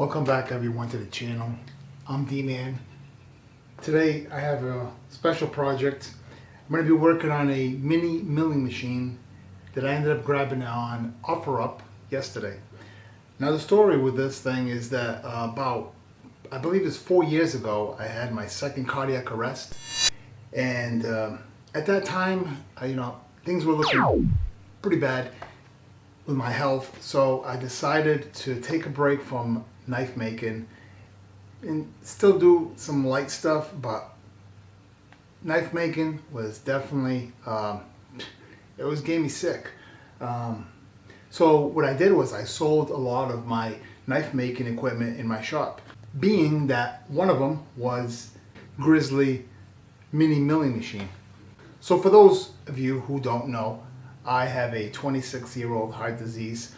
Welcome back everyone to the channel. I'm D-Man. Today I have a special project. I'm going to be working on a mini milling machine that I ended up grabbing on OfferUp yesterday. Now the story with this thing is that about, I believe it's 4 years ago, I had my second cardiac arrest. And at that time, things were looking pretty bad with my health. So I decided to take a break from knife making and still do some light stuff, but knife making was definitely gave me sick. So what I did was I sold a lot of my knife making equipment in my shop, being that one of them was Grizzly mini milling machine. So for those of you who don't know, I have a 26-year-old heart disease.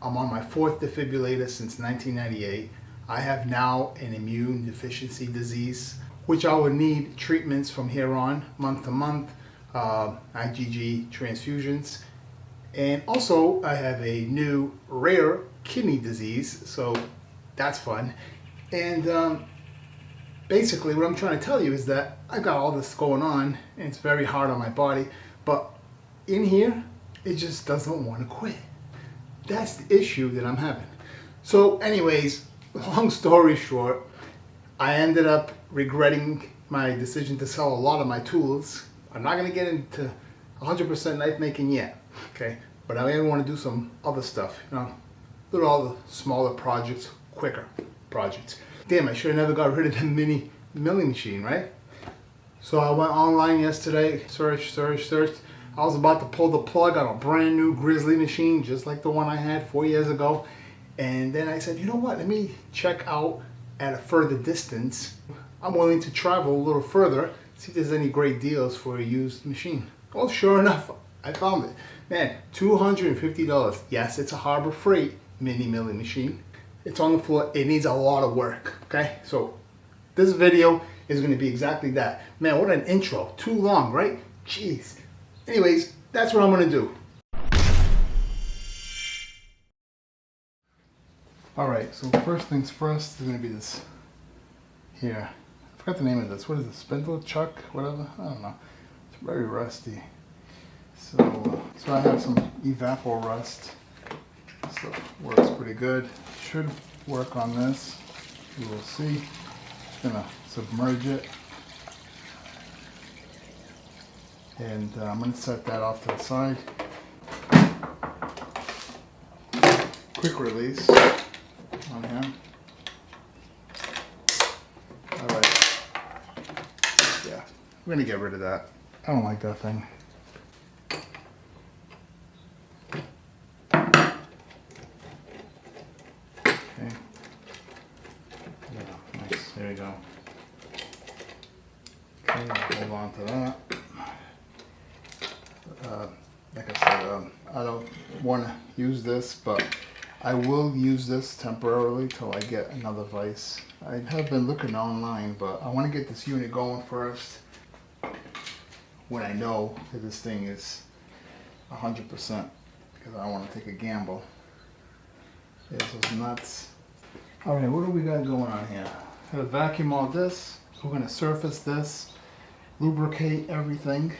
I'm on my 4th defibrillator since 1998. I have now an immune deficiency disease, which I will need treatments from here on, month to month, IgG transfusions. And also I have a new rare kidney disease, so that's fun. And basically what I'm trying to tell you is that I got all this going on and it's very hard on my body, but in here, it just doesn't want to quit. That's the issue that I'm having. So anyways, long story short, I ended up regretting my decision to sell a lot of my tools. I'm not going to get into 100% knife making yet, okay? But I want to do some other stuff, do all the smaller projects, quicker projects. Damn, I should have never got rid of the mini milling machine, right? So I went online yesterday, searched. I was about to pull the plug on a brand new Grizzly machine, just like the one I had 4 years ago. And then I said, you know what, let me check out at a further distance. I'm willing to travel a little further, see if there's any great deals for a used machine. Well, sure enough, I found it. Man, $250. Yes, it's a Harbor Freight mini milling machine. It's on the floor, it needs a lot of work, okay? So this video is gonna be exactly that. Man, what an intro, too long, right? Jeez. Anyways, that's what I'm going to do. Alright, so first things first is going to be this here. I forgot the name of this. What is it? Spindle? Chuck? Whatever? I don't know. It's very rusty. So I have some evapor rust. So works pretty good. Should work on this. We will see. Just going to submerge it. And I'm going to set that off to the side. Quick release on here. Alright. Yeah, we're going to get rid of that. I don't like that thing. Okay. Yeah, nice. There you go. Okay, I'll hold on to that. Like I said, I don't want to use this, but I will use this temporarily till I get another vise. I have been looking online, but I want to get this unit going first when I know that this thing is 100%, because I don't want to take a gamble. Yeah, so it's nuts. Alright, what do we got going on here? I'm going to vacuum all this. We're going to surface this, lubricate everything.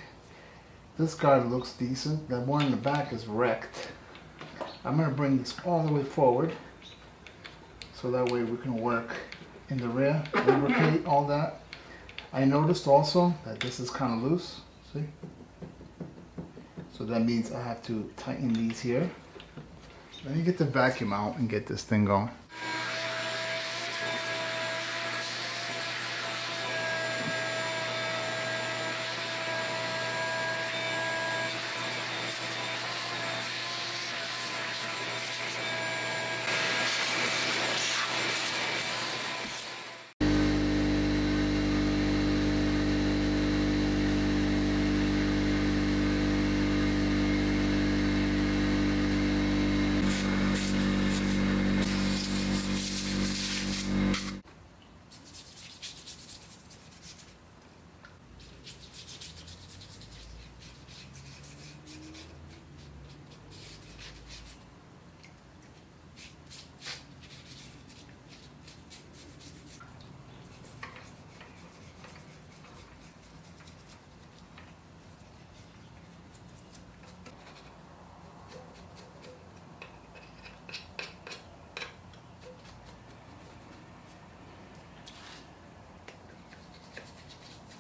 This guard looks decent. That one in the back is wrecked. I'm going to bring this all the way forward so that way we can work in the rear, lubricate all that. I noticed also that this is kind of loose, see? So that means I have to tighten these here. Let me get the vacuum out and get this thing going.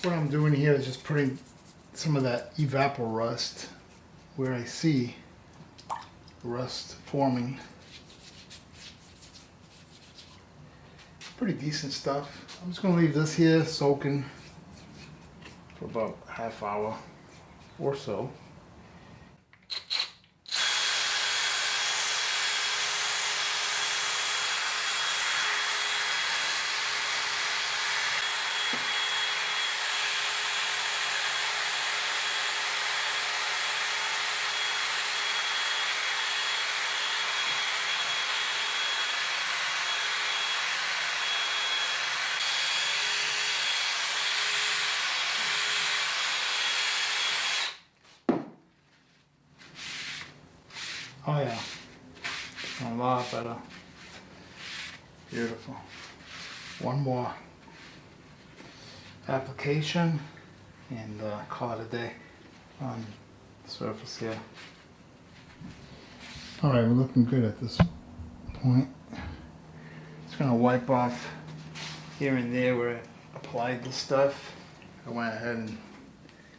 What I'm doing here is just putting some of that evapor rust where I see rust forming. Pretty decent stuff. I'm just going to leave this here soaking for about a half hour or so. Oh yeah, a lot better. Beautiful. One more application and call it a day on the surface here. Alright, we're looking good at this point. Just gonna wipe off here and there where I applied the stuff. I went ahead and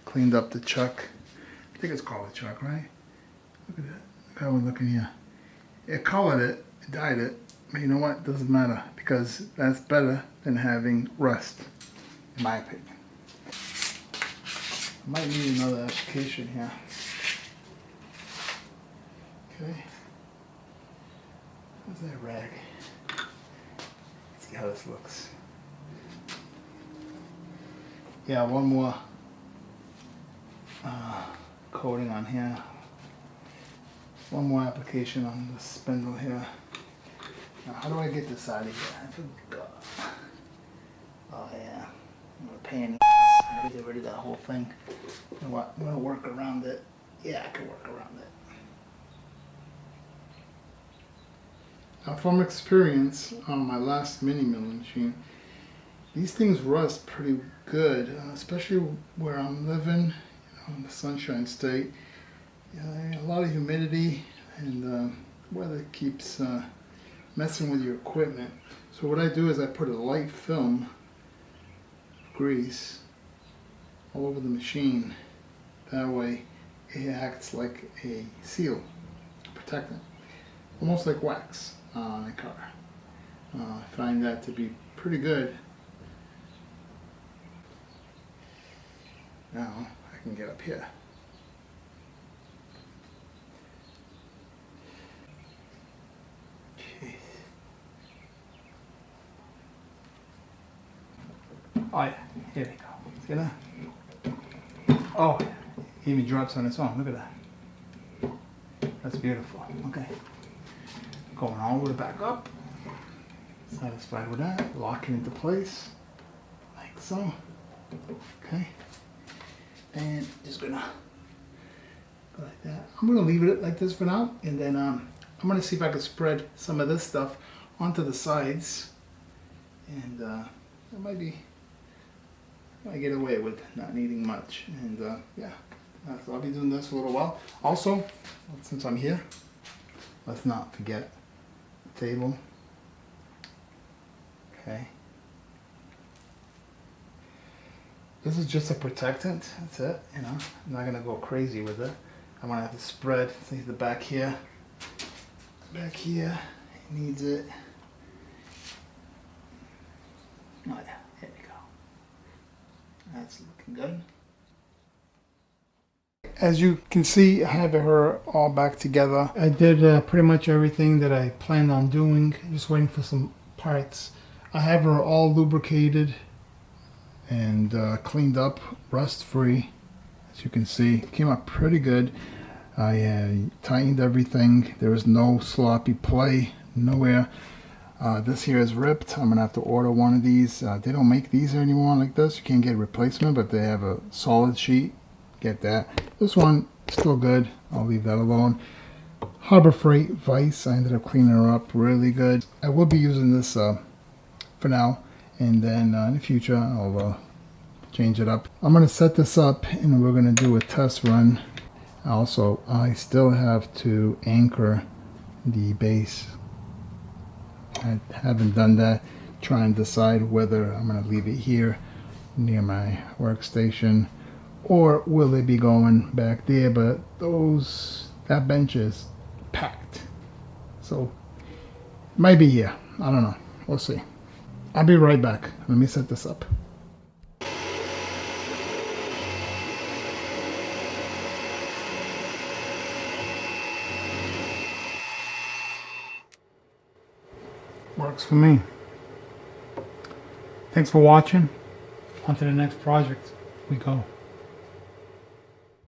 cleaned up the chuck. I think it's called a chuck, right? Look at that. Look how we're looking here. It colored it, it dyed it, but you know what? It doesn't matter because that's better than having rust, in my opinion. I might need another application here. Okay. Where's that rag? Let's see how this looks. Yeah, one more coating on here. One more application on the spindle here. Now, how do I get this out of here? I forgot. Oh yeah, I'm a pain in the ass. I gotta get rid of that whole thing. You know what? I'm gonna work around it. Yeah, I can work around it. Now, from experience on my last mini milling machine, these things rust pretty good, especially where I'm living, in the Sunshine State. A lot of humidity and weather keeps messing with your equipment. So what I do is I put a light film grease all over the machine. That way it acts like a seal, protectant, almost like wax on a car. I find that to be pretty good. Now I can get up here. Oh yeah, here we go. See that? Oh, it even drops on its own. Look at that. That's beautiful. Okay. Going all the way back up. Satisfied with that. Lock it into place. Like so. Okay. And just gonna go like that. I'm gonna leave it like this for now. And then I'm gonna see if I can spread some of this stuff onto the sides. And it might be, I get away with not needing much. And yeah, so I'll be doing this for a little while. Also, since I'm here, let's not forget the table. Okay. This is just a protectant, that's it, I'm not gonna go crazy with it. I'm gonna have to spread, see the back here. Back here, it needs it. Oh yeah, here we go. That's looking good. As you can see, I have her all back together. I did pretty much everything that I planned on doing, just waiting for some parts. I have her all lubricated and cleaned up, rust free. As you can see, it came out pretty good. I tightened everything. There was no sloppy play, nowhere. This here is ripped. I'm gonna have to order one of these. They don't make these anymore like this. You can't get a replacement, but they have a solid sheet. Get that. This one still good. I'll leave that alone. Harbor Freight vise. I ended up cleaning her up really good. I will be using this for now, and then in the future I'll change it up. I'm gonna set this up and we're gonna do a test run. Also, I still have to anchor the base. I haven't done that. Try and decide whether I'm gonna leave it here near my workstation, or will they be going back there? But that bench is packed, so it might be here. I don't know. We'll see. I'll be right back. Let me set this up. Works for me. Thanks for watching. On to the next project we go.